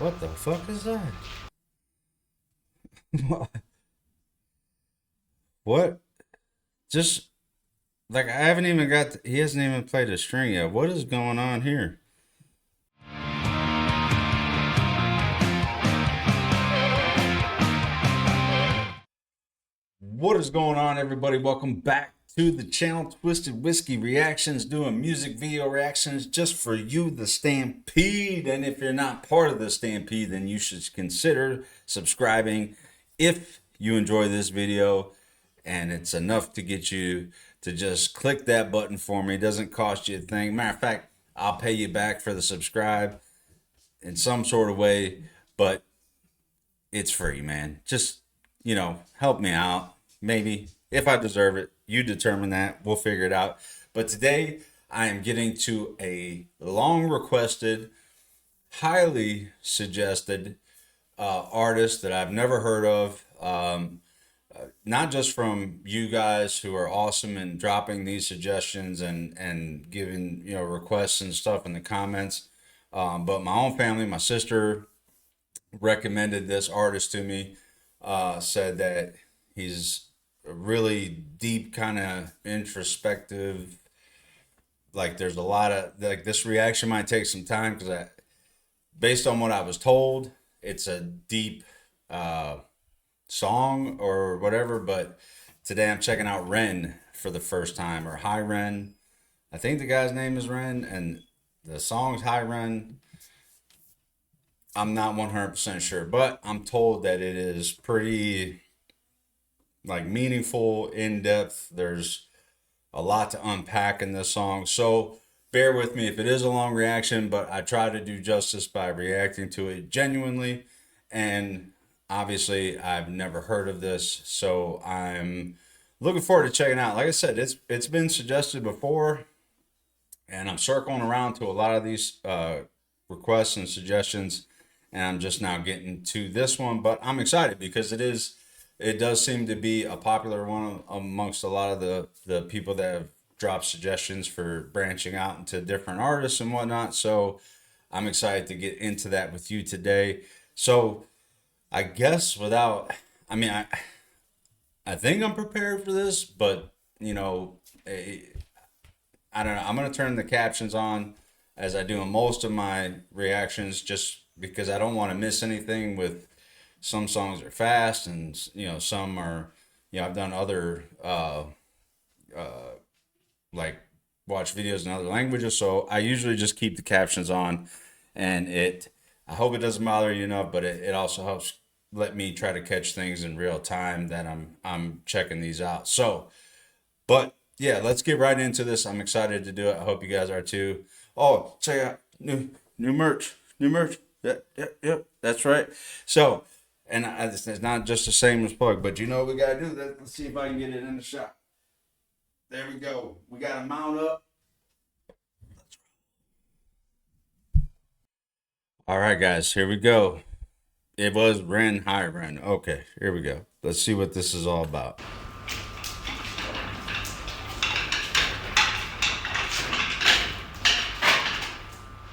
What the fuck is that? What? Just like I haven't even got. He hasn't even played a string yet. What is going on here? What is going on, everybody? Welcome back to the channel, Twisted Whiskey Reactions, doing music video reactions just for you, the Stampede. And if you're not part of the Stampede, then you should consider subscribing if you enjoy this video. And it's enough to get you to just click that button for me. It doesn't cost you a thing. Matter of fact, I'll pay you back for the subscribe in some sort of way, but it's free, man. Just, help me out. Maybe if I deserve it, you determine that. We'll figure it out. But today I am getting to a long requested, highly suggested artist that I've never heard of. Not just from you guys who are awesome and dropping these suggestions and giving requests and stuff in the comments, but my own family, my sister recommended this artist to me. Said that he's a really deep, kind of introspective. Like there's a lot of this reaction might take some time because based on what I was told, it's a deep song or whatever. But today I'm checking out Ren for the first time, or Hi Ren. I think the guy's name is Ren, and the song's Hi Ren. I'm not 100% sure, but I'm told that it is pretty meaningful, in-depth. There's a lot to unpack in this song. So bear with me if it is a long reaction, but I try to do justice by reacting to it genuinely. And obviously I've never heard of this, so I'm looking forward to checking it out. Like I said, it's been suggested before, and I'm circling around to a lot of these requests and suggestions, and I'm just now getting to this one. But I'm excited because it does seem to be a popular one amongst a lot of the people that have dropped suggestions for branching out into different artists and whatnot. So I'm excited to get into that with you today. So I guess I think I'm prepared for this, but I don't know. I'm going to turn the captions on as I do in most of my reactions, just because I don't want to miss anything. With some songs are fast, and some are, I've done other watch videos in other languages, so I usually just keep the captions on, and I hope it doesn't bother you enough, but it also helps let me try to catch things in real time that I'm checking these out. So, but yeah, let's get right into this. I'm excited to do it. I hope you guys are too. Oh, check out new merch. Yep, that's right. So, and it's not just a shameless plug, but you know what we gotta do? Let's see if I can get it in the shot. There we go. We gotta mount up. All right, guys, here we go. It was Ren, Hi Ren. Okay, here we go. Let's see what this is all about.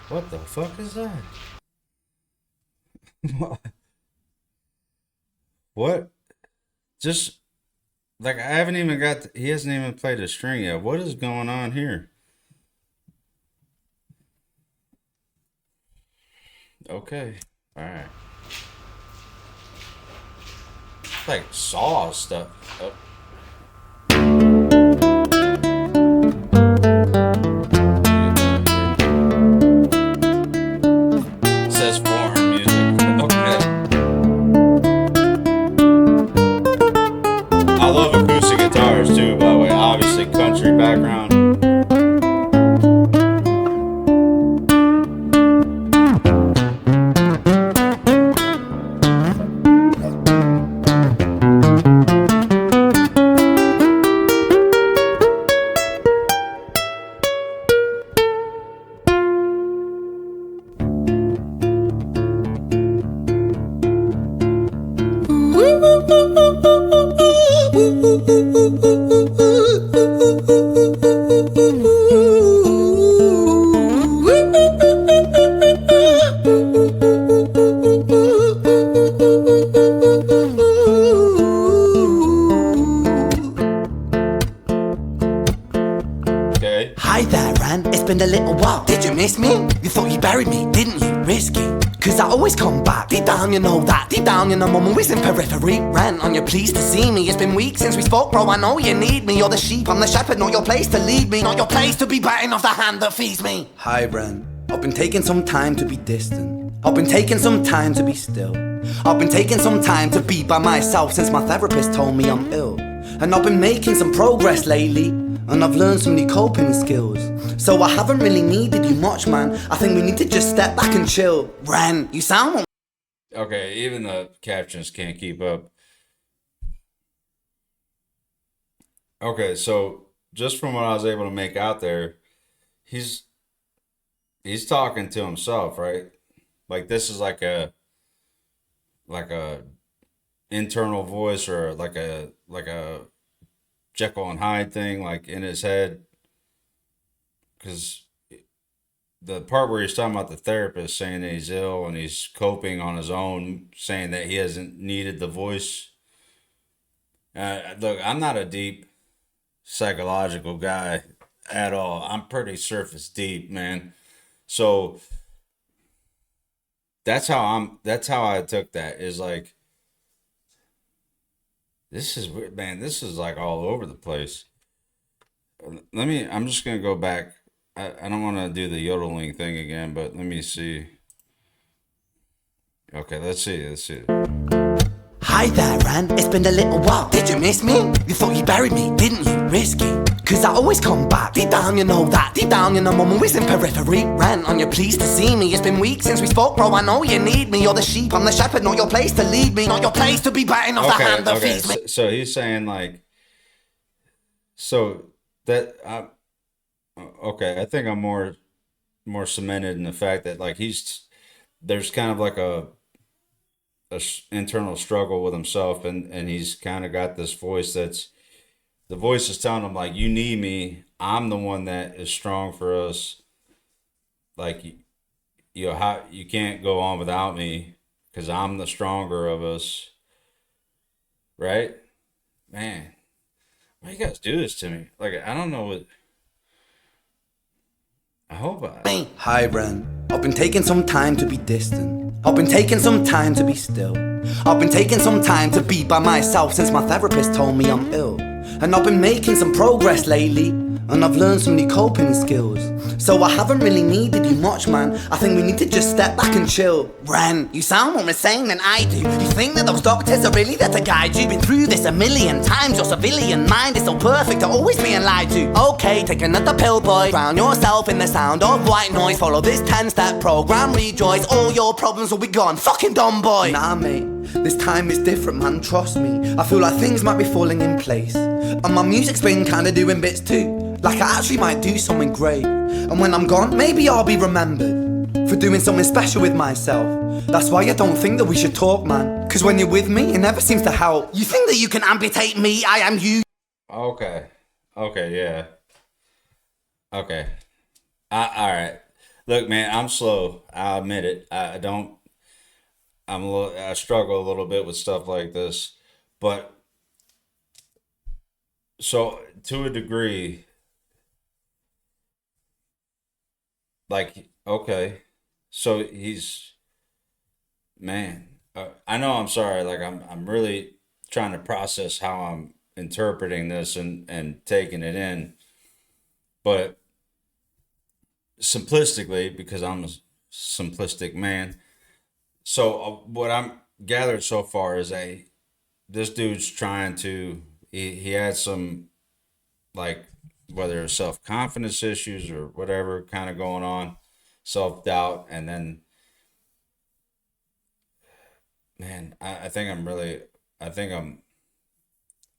What the fuck is that? What? Just I haven't even got. He hasn't even played a string yet. What is going on here? Okay, all right. Like Saw stuff. Oh. It says foreign music. Okay. I love acoustic guitars too, by the way. Obviously, country background. risky, cause I always come back. Deep down you know that, deep down you know I'm always in periphery. Ren, on your pleased to see me. It's been weeks since we spoke, bro, I know you need me. You're the sheep, I'm the shepherd, not your place to lead me. Not your place to be biting off the hand that feeds me. Hi Ren, I've been taking some time to be distant. I've been taking some time to be still. I've been taking some time to be by myself since my therapist told me I'm ill. And I've been making some progress lately, and I've learned some new coping skills. So I haven't really needed you much, man. I think we need to just step back and chill. Ren, you sound... Okay, even the captions can't keep up. Okay, so just from what I was able to make out there, he's talking to himself, right? Like this is like a internal voice, or like a Jekyll and Hyde thing, like in his head. Because the part where he's talking about the therapist saying that he's ill and he's coping on his own, saying that he hasn't needed the voice. Look, I'm not a deep psychological guy at all. I'm pretty surface deep, man. So that's how I took that, is like, this is weird, man. This is like all over the place. I'm just gonna go back. I don't want to do the yodeling thing again, but let me see. Okay, let's see. Hi there, Ren, it's been a little while. Did you miss me? You thought you buried me, didn't you? Risky, cause I always come back. Deep down you know that, deep down you know I'm always in periphery. Ren, on your pleased to see me. It's been weeks since we spoke, bro, I know you need me. You're the sheep, I'm the shepherd, not your place to lead me. Not your place to be biting off the hand that feeds me. So he's saying like, so that okay, I think I'm more cemented in the fact that like there's kind of like internal struggle with himself, and he's kind of got this voice the voice is telling him like, you need me, I'm the one that is strong for us, like you can't go on without me because I'm the stronger of us, right? Man, why you guys do this to me? Like, I don't know what. I hope Hi Ren, I've been taking some time to be distant. I've been taking some time to be still. I've been taking some time to be by myself since my therapist told me I'm ill. And I've been making some progress lately, and I've learned some new coping skills. So I haven't really needed you much, man. I think we need to just step back and chill. Ren, you sound more insane than I do. You think that those doctors are really there to guide you? Been through this a million times. Your civilian mind is so perfect to always being lied to. Okay, take another pill, boy. Drown yourself in the sound of white noise. Follow this 10-step program, rejoice. All your problems will be gone. Fucking dumb boy. Nah, mate, this time is different, man, trust me. I feel like things might be falling in place, and my music's been kinda doing bits too. Like I actually might do something great, and when I'm gone, maybe I'll be remembered for doing something special with myself. That's why I don't think that we should talk, man, cause when you're with me, it never seems to help. You think that you can amputate me, I am you. Okay, yeah, okay. All right. Look, man, I'm slow. I admit it. I don't. I struggle a little bit with stuff like this, but so to a degree, like, okay, so he's, man. I know. I'm sorry. Like, I'm really trying to process how I'm interpreting this and taking it in, but simplistically, because I'm a simplistic man. So what I'm gathered so far is this dude's trying to, he had some, like, whether it's self-confidence issues or whatever kind of going on, self-doubt, and then, man, I think I'm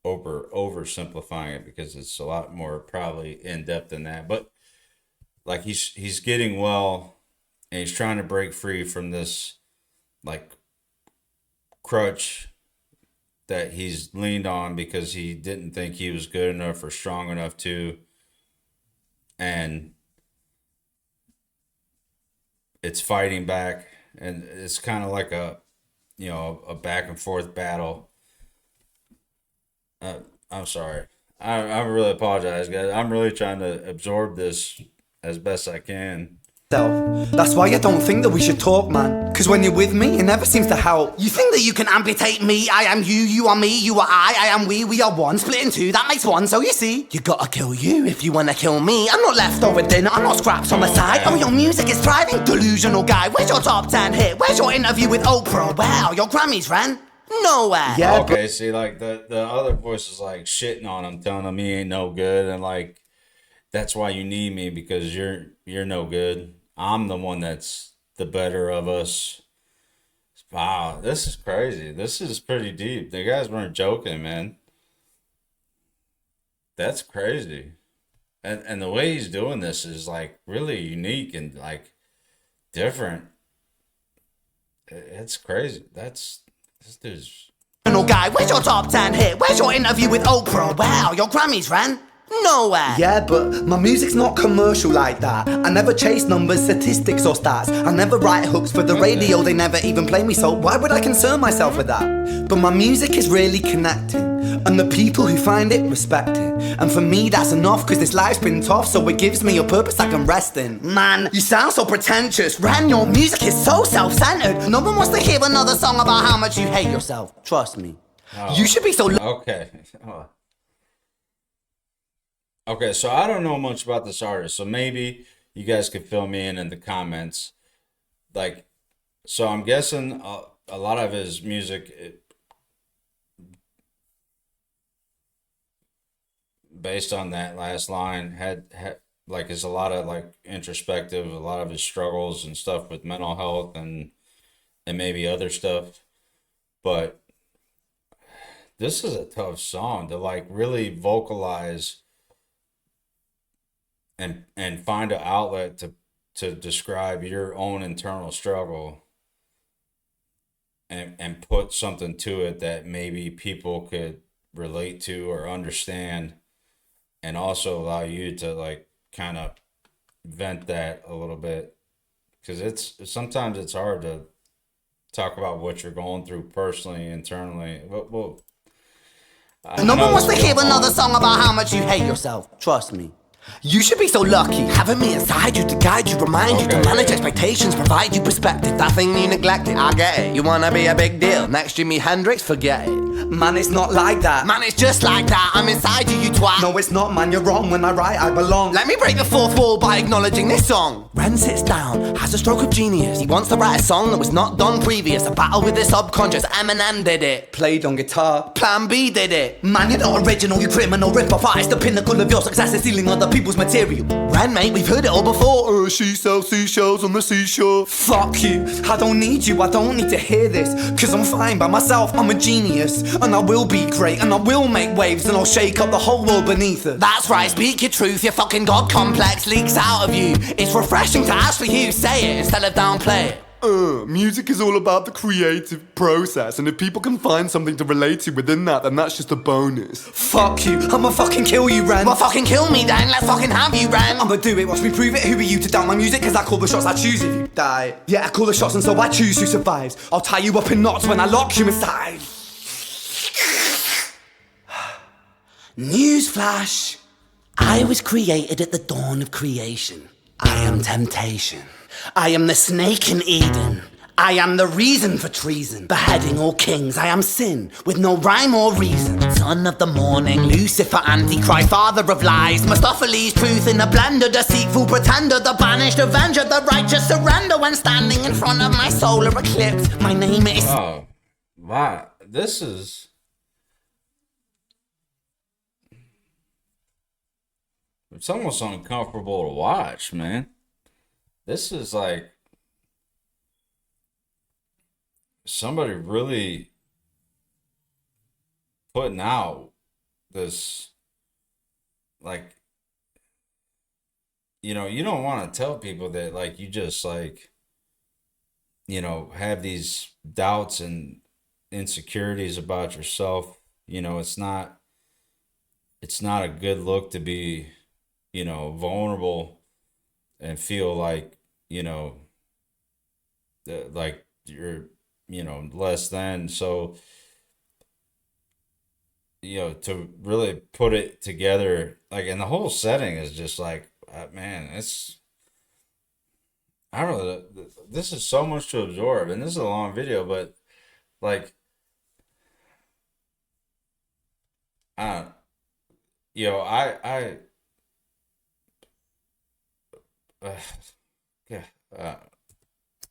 oversimplifying it because it's a lot more probably in depth than that. But like he's getting well, and he's trying to break free from this like crutch that he's leaned on because he didn't think he was good enough or strong enough to, and it's fighting back, and it's kind of like a back and forth battle. I'm sorry. I really apologize, guys. I'm really trying to absorb this as best I can. That's why I don't think that we should talk, man. Cause when you're with me, it never seems to help. You think that you can amputate me? I am you, you are me, you are I am we are one. Split in two, that makes one. So you see, you gotta kill you if you wanna kill me. I'm not leftover dinner, I'm not scraps on the side. Oh, your music is thriving, delusional guy. Where's your top 10 hit? Where's your interview with Oprah? Where are your Grammys, Ren? Nowhere. Yeah. Okay, see, like the other voice is like shitting on him, telling him he ain't no good, and like that's why you need me because you're no good. I'm the one that's the better of us. Wow, this is crazy. This is pretty deep. The guys weren't joking, man. That's crazy. And the way he's doing this is like really unique and like different. It's crazy. This dude's Guy, where's your top 10 hit? Where's your interview with Oprah? Where are your Grammys, Ren? Nowhere. Yeah, but my music's not commercial like that. I never chase numbers, statistics or stats. I never write hooks for the radio, they never even play me, so why would I concern myself with that? But my music is really connecting, and the people who find it respect it. And for me that's enough, cause this life's been tough, so it gives me a purpose I can rest in. Man, you sound so pretentious. Ren, your music is so self-centered. No one wants to hear another song about how much you hate yourself. Trust me. You should be so okay. Okay, so I don't know much about this artist, so maybe you guys could fill me in the comments. Like, so I'm guessing a lot of his music, based on that last line, had like is a lot of like introspective, a lot of his struggles and stuff with mental health and maybe other stuff. But this is a tough song to like really vocalize and find an outlet to describe your own internal struggle and put something to it that maybe people could relate to or understand, and also allow you to like kind of vent that a little bit, because sometimes it's hard to talk about what you're going through personally, internally. Well, no one wants to hear another song about how much you hate yourself. Trust me. You should be so lucky, having me inside you to guide you, remind you to manage expectations, provide you perspective. That thing you neglected, I get it. You wanna be a big deal, next Jimi Hendrix, forget it. Man, it's not like that. Man, it's just like that. I'm inside you, you twat. No, it's not, man, you're wrong. When I write, I belong. Let me break the fourth wall by acknowledging this song. Ren sits down, has a stroke of genius. He wants to write a song that was not done previous. A battle with the subconscious, Eminem did it. Played on guitar, Plan B did it. Man, you're not original, you criminal rip-off artist. The pinnacle of your success is stealing other people's material. Ren, mate, we've heard it all before. She sells seashells on the seashore. Fuck you, I don't need you, I don't need to hear this. Cause I'm fine by myself, I'm a genius. And I will be great, and I will make waves, and I'll shake up the whole world beneath it. That's right, speak your truth, your fucking god complex leaks out of you. It's refreshing to actually hear you say it instead of downplay it. Music is all about the creative process, and if people can find something to relate to within that, then that's just a bonus. Fuck you, I'ma fucking kill you, Ren. Well, fucking kill me then, let's fucking have you, Ren. I'ma do it, watch me prove it. Who are you to doubt my music? Cause I call the shots, I choose if you die. Yeah, I call the shots and so I choose who survives. I'll tie you up in knots when I lock you inside. Newsflash, I was created at the dawn of creation. I am temptation. I am the snake in Eden. I am the reason for treason. Beheading all kings, I am sin, with no rhyme or reason. Son of the morning, Lucifer, Antichrist, father of lies. Mustapha truth in a blender, deceitful pretender, the banished avenger, the righteous surrender. When standing in front of my solar eclipse, my name is... Oh, wow. This is... It's almost uncomfortable to watch, man. This is like somebody really putting out this, like, you don't want to tell people that, like, you just, like, have these doubts and insecurities about yourself. It's not a good look to be, vulnerable and feel like, like you're, less than. So, to really put it together, like, and the whole setting is just like, man, I don't know. This is so much to absorb, and this is a long video, but like, uh, uh, yeah, uh,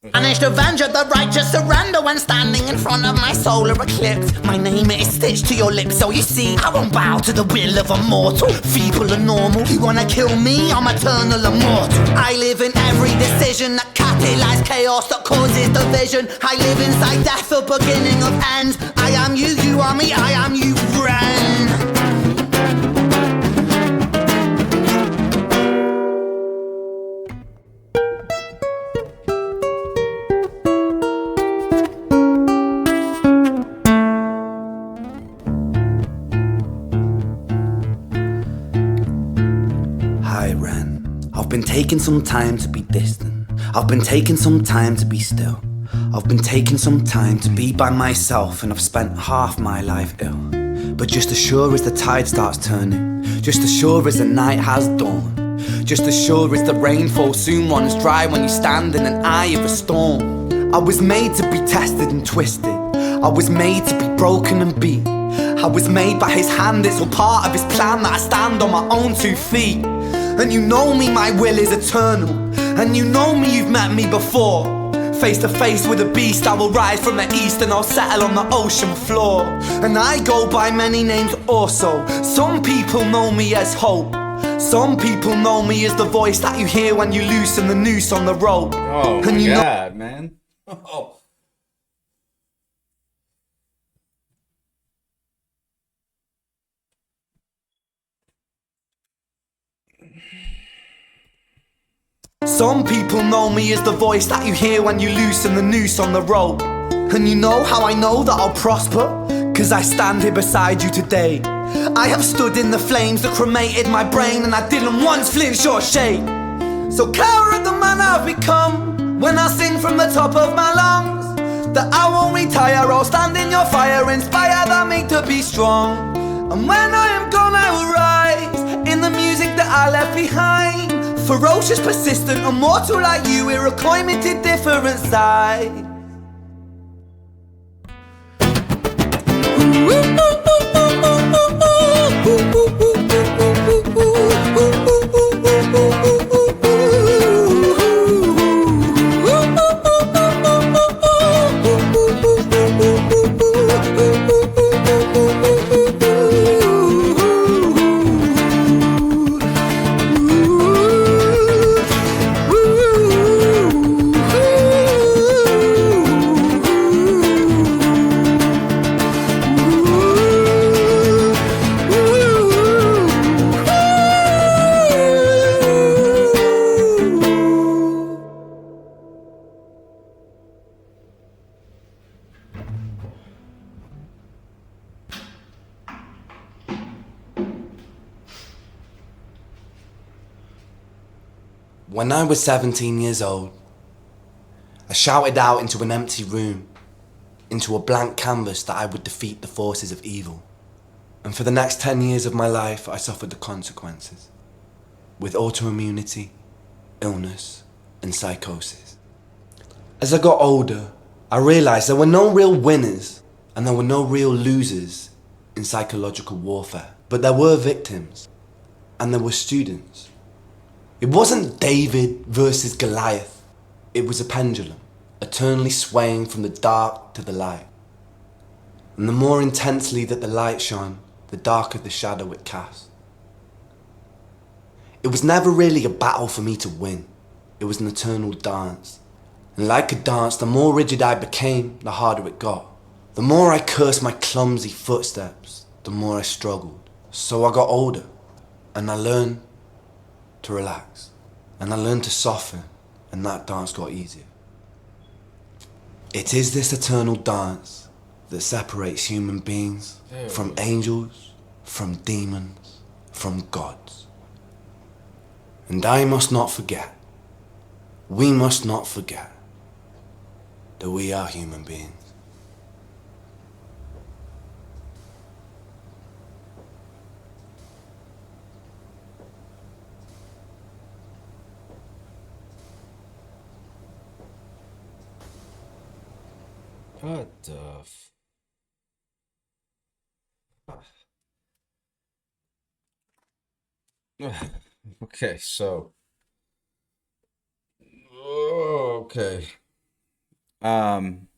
Vanished avenger, the righteous surrender when standing in front of my solar eclipse. My name is stitched to your lips, so you see I won't bow to the will of a mortal. Feeble and normal, you wanna kill me? I'm eternal immortal. I live in every decision that catalyzes chaos, that causes division. I live inside death, the beginning of ends. I am you, you are me, I am you, Ren. Hi Ren. I've been taking some time to be distant. I've been taking some time to be still. I've been taking some time to be by myself, and I've spent half my life ill. But just as sure as the tide starts turning, just as sure as the night has dawned, just as sure as the rainfall soon runs dry when you stand in an eye of a storm. I was made to be tested and twisted. I was made to be broken and beat. I was made by his hand, it's all part of his plan that I stand on my own 2 feet. And you know me, my will is eternal. And you know me, you've met me before. Face to face with a beast, I will rise from the east and I'll settle on the ocean floor. And I go by many names also. Some people know me as hope. Some people know me as the voice that you hear when you loosen the noose on the rope. oh And my you know God, man. Oh. some people know me as the voice that you hear when you loosen the noose on the rope. And you know how I know that I'll prosper? Cause I stand here beside you today. I have stood in the flames that cremated my brain, and I didn't once flinch or shake. So cower at the man I've become when I sing from the top of my lungs, that I won't retire, I'll stand in your fire, inspire that me to be strong. And when I am gone I will rise in the music that I left behind. Ferocious, persistent, immortal like you, we're a climate different side. When I was 17 years old, I shouted out into an empty room, into a blank canvas, that I would defeat the forces of evil. And for the next 10 years of my life, I suffered the consequences, with autoimmunity, illness, and psychosis. As I got older, I realized there were no real winners and there were no real losers in psychological warfare, but there were victims and there were students. It wasn't David versus Goliath. It was a pendulum, eternally swaying from the dark to the light. And the more intensely that the light shone, the darker the shadow it cast. It was never really a battle for me to win. It was an eternal dance. And like a dance, the more rigid I became, the harder it got. The more I cursed my clumsy footsteps, the more I struggled. So I got older, and I learned to relax, and I learned to soften, and that dance got easier. It is this eternal dance that separates human beings from angels, from demons, from gods. And I must not forget, we must not forget, that we are human beings. What the okay, so okay. Um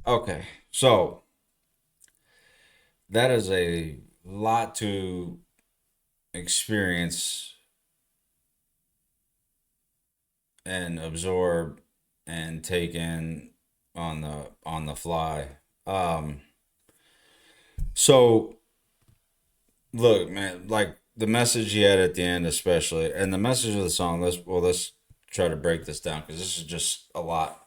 okay. So that is a lot to experience and absorb and take in on the fly. Um so look, man, like the message he had at the end especially, and the message of the song, let's try to break this down because this is just a lot.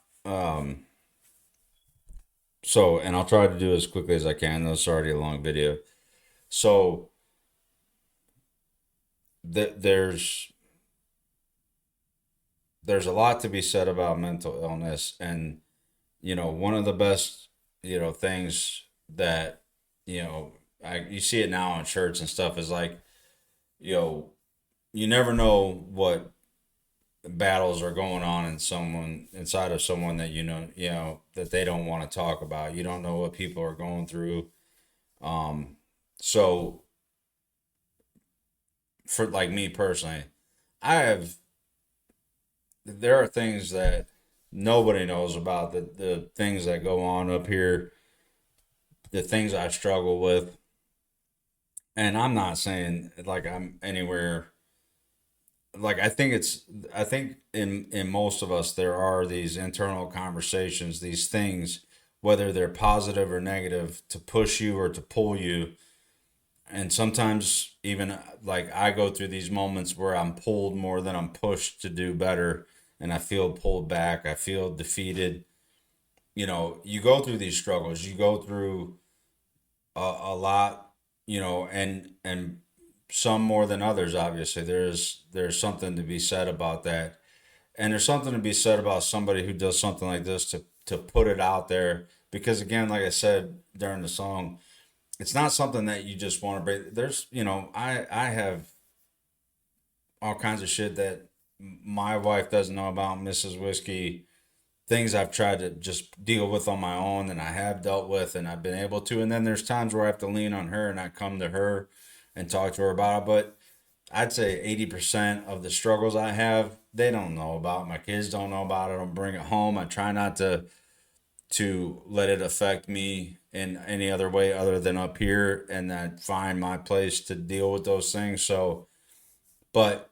So, and I'll try to do as quickly as I can. This is already a long video. So, there's a lot to be said about mental illness, and one of the best things that you see it now in church and stuff is like you know you never know what battles are going on in someone inside of someone that that they don't want to talk about. You don't know what people are going through. So for like me personally, I have there are things that nobody knows about, the things that go on up here, the things I struggle with. And I'm not saying like I'm anywhere, like I think in most of us there are these internal conversations, these things, whether they're positive or negative, to push you or to pull you. And sometimes even like I go through these moments where I'm pulled more than I'm pushed to do better, and I feel pulled back, I feel defeated. You go through these struggles, you go through a lot, and some more than others. Obviously there's something to be said about that, and there's something to be said about somebody who does something like this to put it out there, because again, like I said during the song, it's not something that you just want to break. There's, I have all kinds of shit that my wife doesn't know about, Mrs. Whiskey, things I've tried to just deal with on my own, and I have dealt with, and I've been able to. And then there's times where I have to lean on her and I come to her and talk to her about it. But I'd say 80% of the struggles I have, they don't know about. My kids don't know about it. I don't bring it home. I try not to let it affect me in any other way other than up here, and then find my place to deal with those things. So, but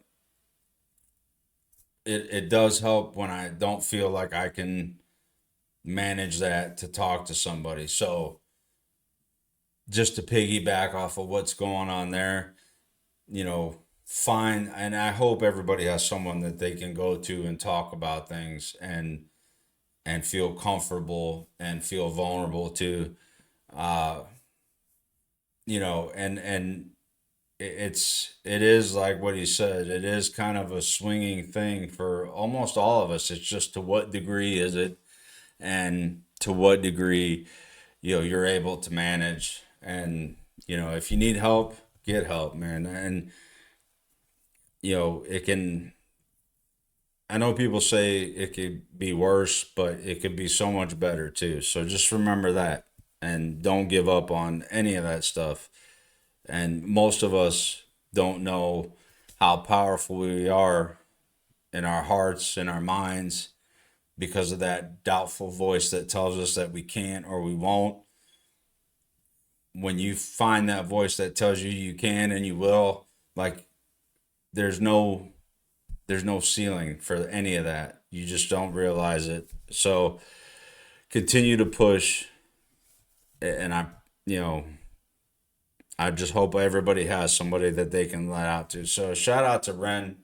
it does help when I don't feel like I can manage that, to talk to somebody. So just to piggyback off of what's going on there, find, and I hope everybody has someone that they can go to and talk about things, and feel comfortable and feel vulnerable to, uh, and it is like what he said. It is kind of a swinging thing for almost all of us. It's just to what degree is it, and to what degree you're able to manage. And if you need help, get help, man. And it can. I know people say it could be worse, but it could be so much better too. So just remember that, and don't give up on any of that stuff. And most of us don't know how powerful we are in our hearts, in our minds, because of that doubtful voice that tells us that we can't or we won't. When you find that voice that tells you you can and you will, like, there's no ceiling for any of that. You just don't realize it. So continue to push, and you know I just hope everybody has somebody that they can let out to. So shout out to Ren,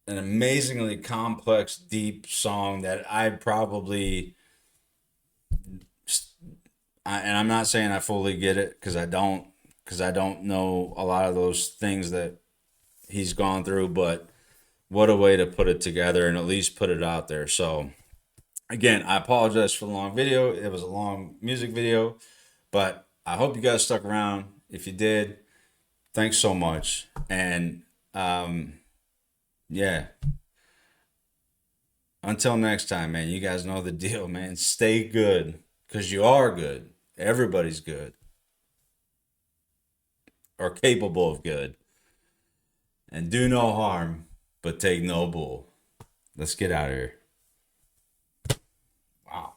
an amazingly complex, deep song that I probably, and I'm not saying I fully get it, because I don't know a lot of those things that he's gone through, but what a way to put it together and at least put it out there. So again, I apologize for the long video. It was a long music video, but I hope you guys stuck around. If you did, thanks so much. And yeah, Until next time, man, you guys know the deal, man. Stay good, because you are good. Everybody's good or capable of good. And do no harm, but take no bull. Let's get out of here. Wow.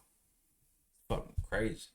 Fucking crazy.